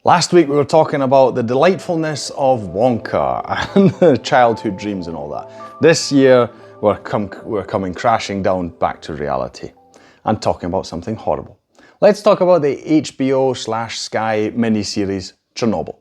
Last week we were talking about the delightfulness of Wonka and childhood dreams and all that. This year we're coming crashing down back to reality and talking about something horrible. Let's talk about the HBO/Sky miniseries Chernobyl.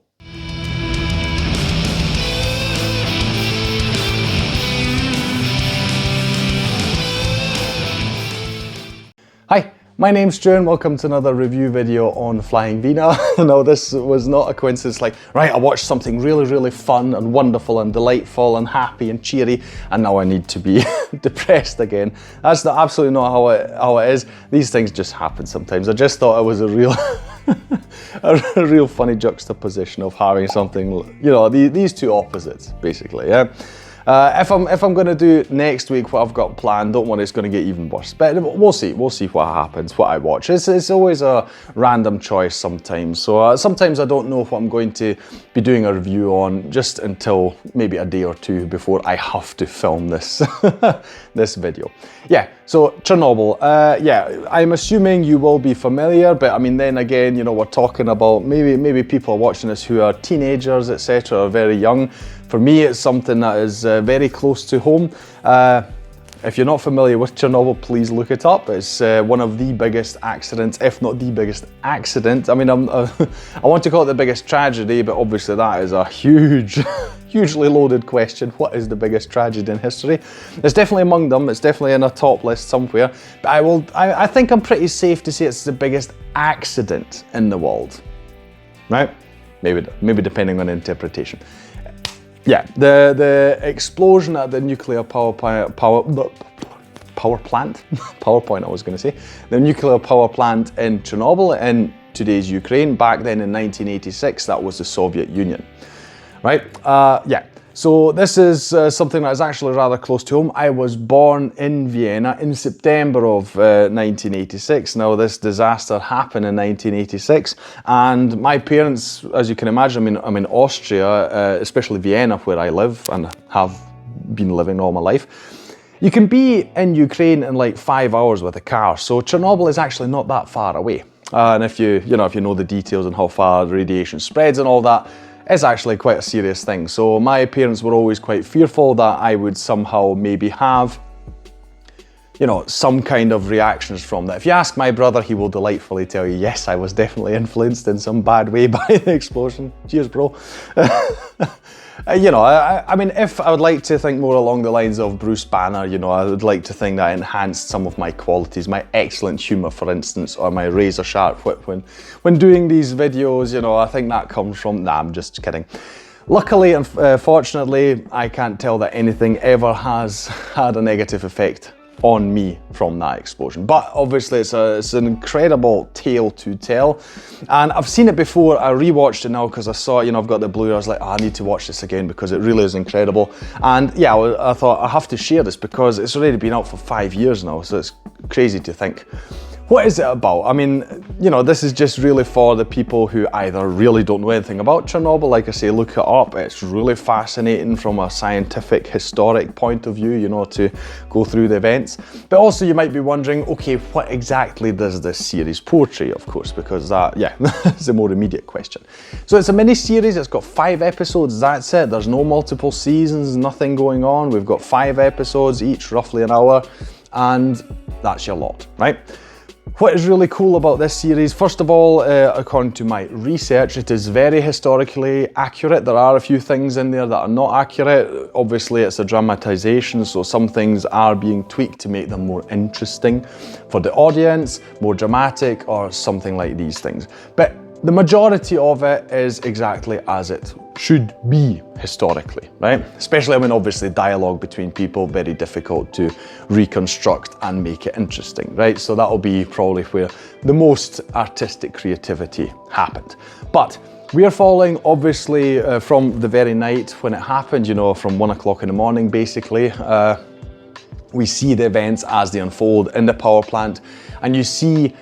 Hi. My name's Stu and welcome to another review video on Flying Wiener. No, this was not a coincidence like, right, I watched something really fun and wonderful and delightful and happy and cheery and now I need to be depressed again. That's absolutely not how it is. These things just happen sometimes. I just thought it was a real a real funny juxtaposition of having something, you know, these two opposites basically, yeah. If I'm going to do next week what I've got planned, don't worry, it's going to get even worse. But we'll see what happens, what I watch. It's always a random choice sometimes. So sometimes I don't know what I'm going to be doing a review on just until maybe a day or two before I have to film this this video. Yeah, so Chernobyl. Yeah, I'm assuming you will be familiar, but I mean, then again, you know, we're talking about maybe people are watching this who are teenagers, etc., or very young. For me, it's something that is very close to home. If you're not familiar with Chernobyl, please look it up. It's one of the biggest accidents, if not the biggest accident. I mean, I want to call it the biggest tragedy, but obviously that is a hugely loaded question. What is the biggest tragedy in history? It's definitely among them. It's definitely in a top list somewhere. But I think I'm pretty safe to say it's the biggest accident in the world, right? Maybe depending on interpretation. Yeah, the explosion at the nuclear power plant, PowerPoint I was going to say, the nuclear power plant in Chernobyl in today's Ukraine, back then in 1986, that was the Soviet Union, right? Yeah, so this is something that is actually rather close to home. I was born in Vienna in September of 1986. Now this disaster happened in 1986 and my parents, as you can imagine, I'm in Austria, especially Vienna where I live and have been living all my life. You can be in Ukraine in like 5 hours with a car, so Chernobyl is actually not that far away. And if you know the details and how far the radiation spreads and all that, it's actually quite a serious thing. So my parents were always quite fearful that I would somehow maybe have, you know, some kind of reactions from that. If you ask my brother, he will delightfully tell you, yes, I was definitely influenced in some bad way by the explosion. Cheers, bro. You know, I mean, if I would like to think more along the lines of Bruce Banner, you know, I would like to think that I enhanced some of my qualities, my excellent humour, for instance, or my razor sharp wit when doing these videos, you know, I think that comes from, nah, I'm just kidding. Luckily and fortunately, I can't tell that anything ever has had a negative effect on me from that explosion. But obviously it's an incredible tale to tell. And I've seen it before, I rewatched it now because I saw it, you know, I've got the Blu-ray, I was like, oh, I need to watch this again because it really is incredible. And yeah, I thought I have to share this because it's already been out for 5 years now, so it's crazy to think. What is it about? I mean, you know, this is just really for the people who either really don't know anything about Chernobyl. Like I say, look it up. It's really fascinating from a scientific, historic point of view, you know, to go through the events. But also you might be wondering, okay, what exactly does this series portray, of course, because that, yeah, is a more immediate question. So it's a mini-series, it's got 5 episodes, that's it. There's no multiple seasons, nothing going on. We've got 5 episodes, each roughly an hour, and that's your lot, right? What is really cool about this series, first of all, according to my research, it is very historically accurate. There are a few things in there that are not accurate. Obviously, it's a dramatization, so some things are being tweaked to make them more interesting for the audience, more dramatic, or something like these things. But the majority of it is exactly as it should be historically, right? Especially, I mean, obviously dialogue between people, very difficult to reconstruct and make it interesting, right? So that'll be probably where the most artistic creativity happened. But we are following, obviously, from the very night when it happened, you know, from 1 o'clock in the morning, basically. We see the events as they unfold in the power plant, and you see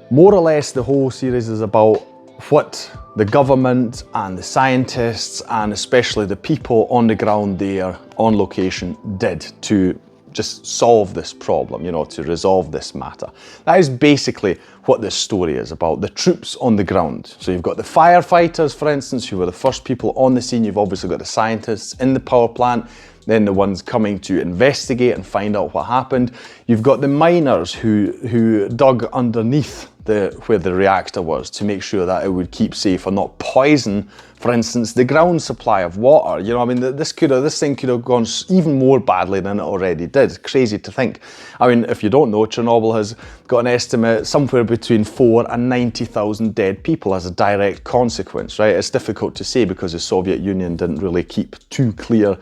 more or less the whole series is about what the government and the scientists and especially the people on the ground there on location did to just solve this problem, you know, to resolve this matter. That is basically what this story is about, the troops on the ground. So you've got the firefighters, for instance, who were the first people on the scene. You've obviously got the scientists in the power plant, then the ones coming to investigate and find out what happened. You've got the miners who dug underneath where the reactor was to make sure that it would keep safe and not poison, for instance, the ground supply of water. You know, I mean, this thing could have gone even more badly than it already did. Crazy to think. I mean, if you don't know, Chernobyl has got an estimate somewhere between 4 and 90,000 dead people as a direct consequence, right? It's difficult to say because the Soviet Union didn't really keep too clear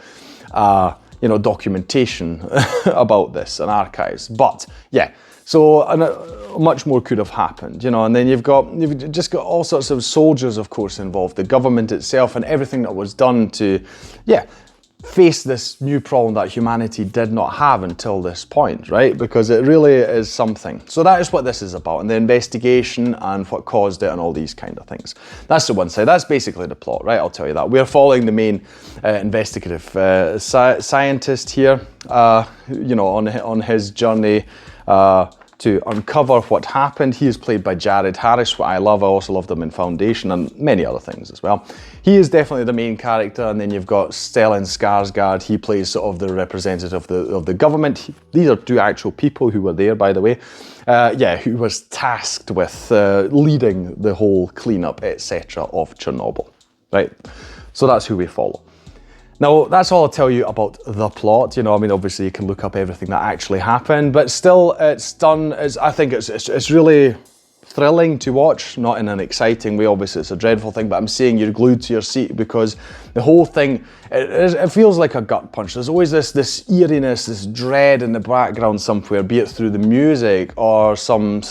you know, documentation about this and archives. But yeah, so much more could have happened, you know. And then you've just got all sorts of soldiers, of course, involved, the government itself, and everything that was done to, yeah, face this new problem that humanity did not have until this point, right? Because it really is something. So that is what this is about, and the investigation and what caused it and all these kind of things. That's the one side. That's basically the plot, right? I'll tell you that. We're following the main investigative scientist here, you know, on his journey to uncover what happened. He is played by Jared Harris, what I love. I also loved him in Foundation and many other things as well. He is definitely the main character, and then you've got Stellan Skarsgård. He plays sort of the representative of the government. These are two actual people who were there, by the way. Yeah, who was tasked with leading the whole cleanup, etc. of Chernobyl, right? So that's who we follow. Now, that's all I'll tell you about the plot. You know, I mean, obviously you can look up everything that actually happened, but still it's done, I think it's really thrilling to watch, not in an exciting way. Obviously it's a dreadful thing, but I'm saying you're glued to your seat because the whole thing, it feels like a gut punch. There's always this eeriness, this dread in the background somewhere, be it through the music or some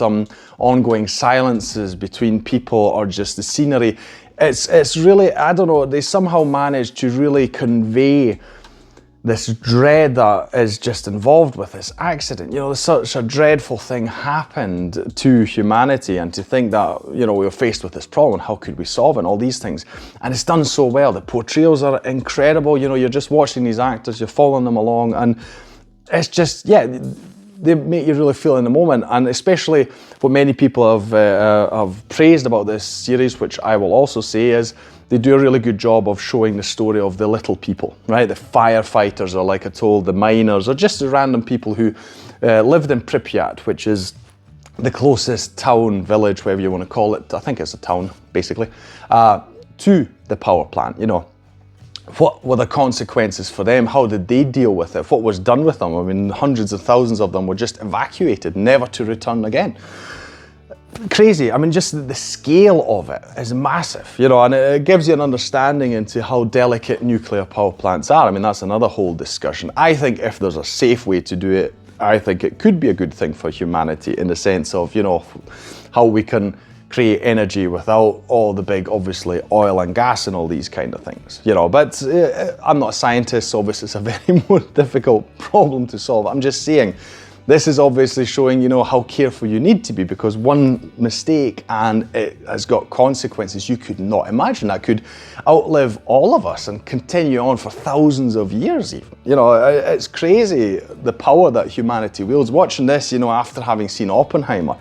ongoing silences between people or just the scenery. It's really, I don't know, they somehow managed to really convey this dread that is just involved with this accident. You know, such a dreadful thing happened to humanity, and to think that, you know, we were faced with this problem, how could we solve it, and all these things. And it's done so well. The portrayals are incredible. You know, you're just watching these actors, you're following them along, and it's just, yeah, they make you really feel in the moment. And especially what many people have praised about this series, which I will also say, is they do a really good job of showing the story of the little people, right? The firefighters, or like I told, the miners, or just the random people who lived in Pripyat, which is the closest town, village, whatever you want to call it. I think it's a town, basically, to the power plant, you know. What were the consequences for them? How did they deal with it? What was done with them? I mean, hundreds of thousands of them were just evacuated, never to return again. Crazy. I mean, just the scale of it is massive, you know, and it gives you an understanding into how delicate nuclear power plants are. I mean, that's another whole discussion. I think if there's a safe way to do it, I think it could be a good thing for humanity, in the sense of, you know, how we can create energy without all the big, obviously, oil and gas and all these kind of things, you know. But I'm not a scientist, so obviously it's a very more difficult problem to solve. I'm just saying, this is obviously showing, you know, how careful you need to be, because one mistake and it has got consequences you could not imagine, that could outlive all of us and continue on for thousands of years even. You know, it's crazy the power that humanity wields. Watching this, you know, after having seen Oppenheimer,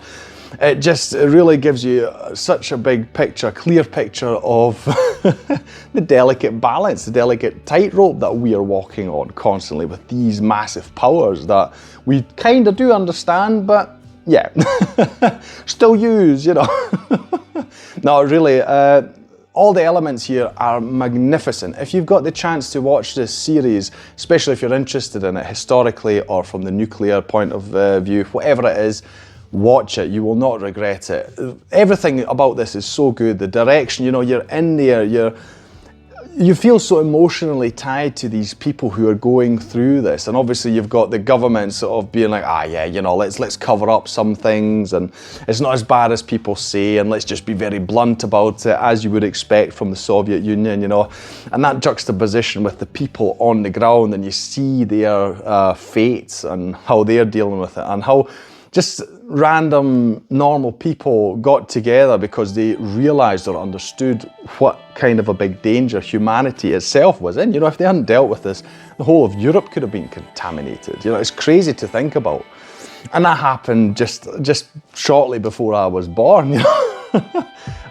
it really gives you such a big picture, clear picture of the delicate balance, the delicate tightrope that we are walking on constantly with these massive powers that we kind of do understand, but yeah, still use, you know. No, really, all the elements here are magnificent. If you've got the chance to watch this series, especially if you're interested in it historically or from the nuclear point of view, whatever it is, watch it. You will not regret it. Everything about this is so good. The direction, you know, you're in there, you feel so emotionally tied to these people who are going through this. And obviously you've got the government sort of being like, yeah, you know, let's cover up some things, and it's not as bad as people say, and let's just be very blunt about it, as you would expect from the Soviet Union, you know. And that juxtaposition with the people on the ground, and you see their fates and how they're dealing with it, and how just random normal people got together because they realized or understood what kind of a big danger humanity itself was in. You know, if they hadn't dealt with this, the whole of Europe could have been contaminated. You know, it's crazy to think about. And that happened just shortly before I was born, you know.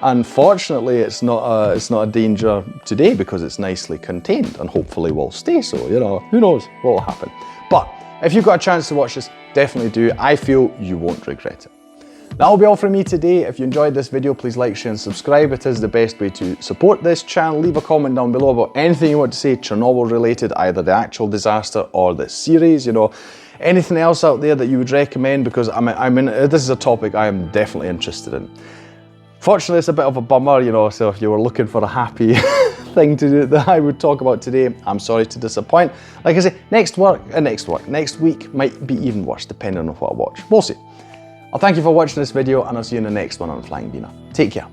Unfortunately, it's not a danger today because it's nicely contained and hopefully will stay so, you know. Who knows what will happen. But if you've got a chance to watch this, definitely do. I feel you won't regret it. That'll be all from me today. If you enjoyed this video, please like, share and subscribe. It is the best way to support this channel. Leave a comment down below about anything you want to say Chernobyl related, either the actual disaster or the series, you know. Anything else out there that you would recommend, because this is a topic I am definitely interested in. Fortunately, it's a bit of a bummer, you know, so if you were looking for a happy thing to do that I would talk about today, I'm sorry to disappoint. Like I say, next week might be even worse, depending on what I watch. We'll see. I'll thank you for watching this video, and I'll see you in the next one on Flying Wiener. Take care.